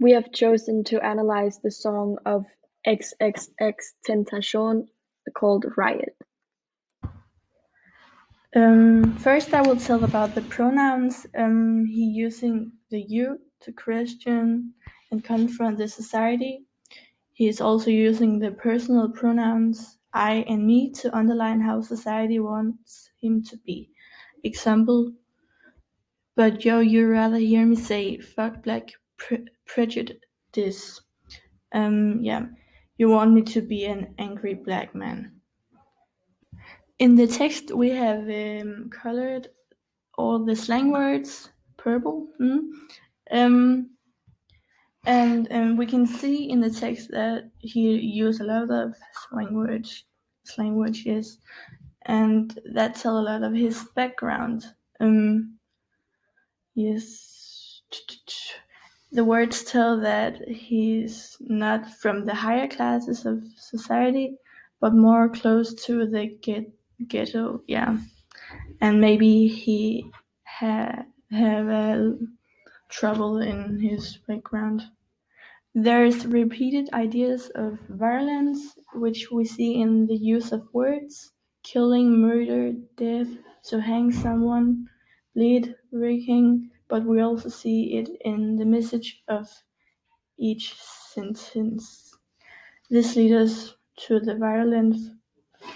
We have chosen to analyze the song of XXXTentacion called Riot. First, I will tell about the pronouns. He using the you to question and confront the society. He is also using the personal pronouns I and me to underline how society wants him to be. Example, but yo, you rather hear me say fuck black prejudice. Yeah, you want me to be an angry black man. In the text, we have colored all the slang words purple. Um, and we can see in the text that he used a lot of slang words, yes, and that tell a lot of his background. Yes, the words tell that he's not from the higher classes of society, but more close to the ghetto. Yeah, and maybe he have trouble in his background. There's repeated ideas of violence, which we see in the use of words: killing, murder, death, to hang someone, bleed, wrecking, but we also see it in the message of each sentence. This leads us to the violent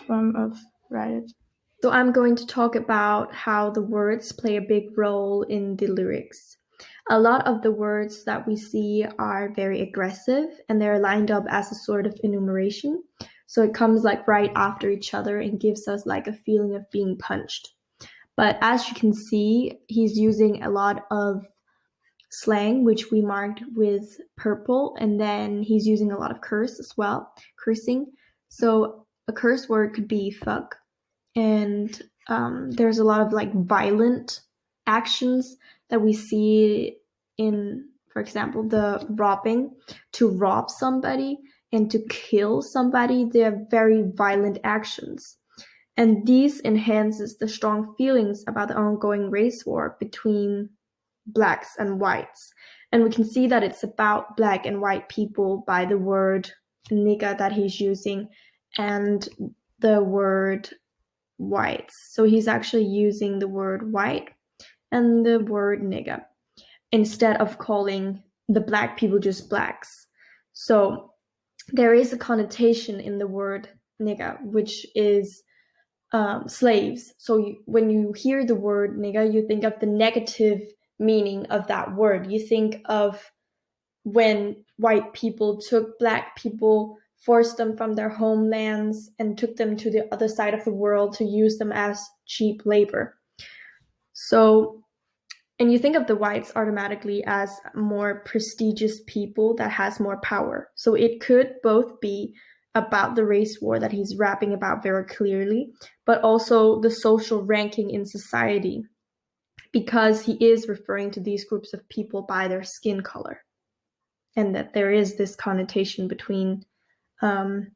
form of riot. So I'm going to talk about how the words play a big role in the lyrics. A lot of the words that we see are very aggressive and they're lined up as a sort of enumeration. So it comes like right after each other and gives us like a feeling of being punched. But as you can see, he's using a lot of slang, which we marked with purple, and then he's using a lot of cursing. So a curse word could be fuck, and there's a lot of like violent actions that we see in, for example, the robbing. To rob somebody and to kill somebody, they're very violent actions, and these enhances the strong feelings about the ongoing race war between blacks and whites. And we can see that it's about black and white people by the word nigga that he's using and the word whites. So he's actually using the word white and the word nigga instead of calling the black people just blacks. So there is a connotation in the word nigga, which is slaves. So when you hear the word nigga, you think of the negative meaning of that word. You think of when white people took black people, forced them from their homelands, and took them to the other side of the world to use them as cheap labor. So, and you think of the whites automatically as more prestigious people that has more power. So it could both be about the race war that he's rapping about very clearly, but also the social ranking in society, because he is referring to these groups of people by their skin color, and that there is this connotation between nigga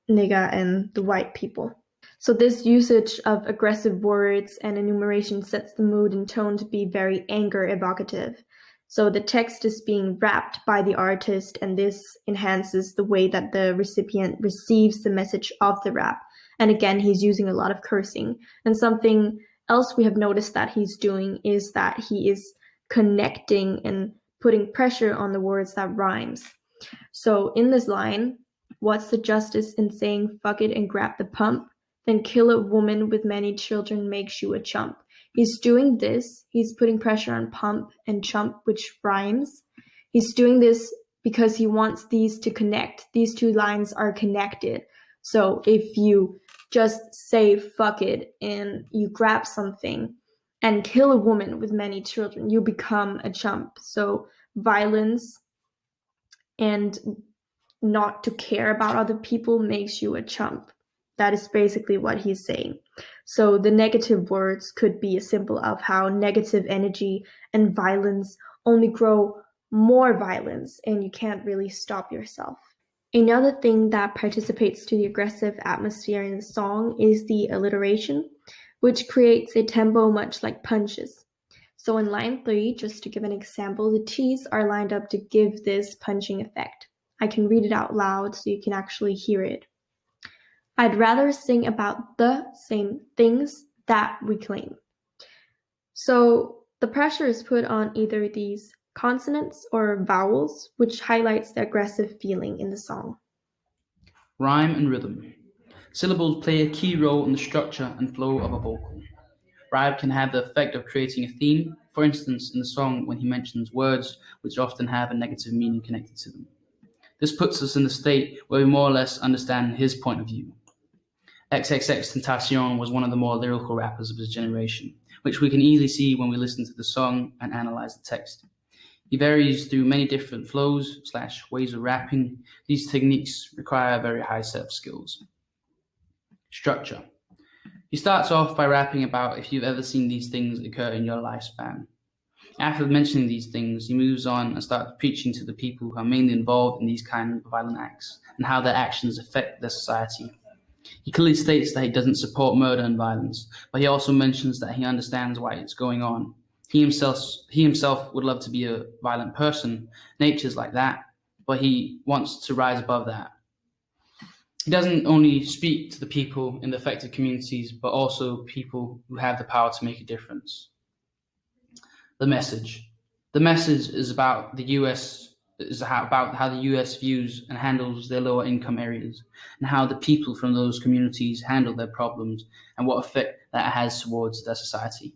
and the white people. So this usage of aggressive words and enumeration sets the mood and tone to be very anger evocative. So the text is being rapped by the artist, and this enhances the way that the recipient receives the message of the rap. And again, he's using a lot of cursing. And something else we have noticed that he's doing is that he is connecting and putting pressure on the words that rhymes. So in this line, what's the justice in saying fuck it and grab the pump? Then kill a woman with many children makes you a chump. He's doing this, he's putting pressure on pump and chump, which rhymes. He's doing this because he wants these to connect. These two lines are connected. So if you just say fuck it and you grab something and kill a woman with many children, you become a chump. So violence and not to care about other people makes you a chump. That is basically what he's saying. So the negative words could be a symbol of how negative energy and violence only grow more violence, and you can't really stop yourself. Another thing that participates to the aggressive atmosphere in the song is the alliteration, which creates a tempo much like punches. So in line 3, just to give an example, the T's are lined up to give this punching effect. I can read it out loud so you can actually hear it. I'd rather sing about the same things that we claim. So the pressure is put on either these consonants or vowels, which highlights the aggressive feeling in the song. Rhyme and rhythm. Syllables play a key role in the structure and flow of a vocal. Riot can have the effect of creating a theme, for instance, in the song when he mentions words which often have a negative meaning connected to them. This puts us in the state where we more or less understand his point of view. XXXTentacion was one of the more lyrical rappers of his generation, which we can easily see when we listen to the song and analyze the text. He varies through many different flows/ways of rapping. These techniques require a very high set of skills. Structure. He starts off by rapping about if you've ever seen these things occur in your lifespan. After mentioning these things, he moves on and starts preaching to the people who are mainly involved in these kind of violent acts and how their actions affect their society. He clearly states that he doesn't support murder and violence, but he also mentions that he understands why it's going on. He himself would love to be a violent person. Nature's like that, but he wants to rise above that. He doesn't only speak to the people in the affected communities, but also people who have the power to make a difference. The message. The message is about about how the US views and handles their lower income areas, and how the people from those communities handle their problems, and what effect that has towards their society.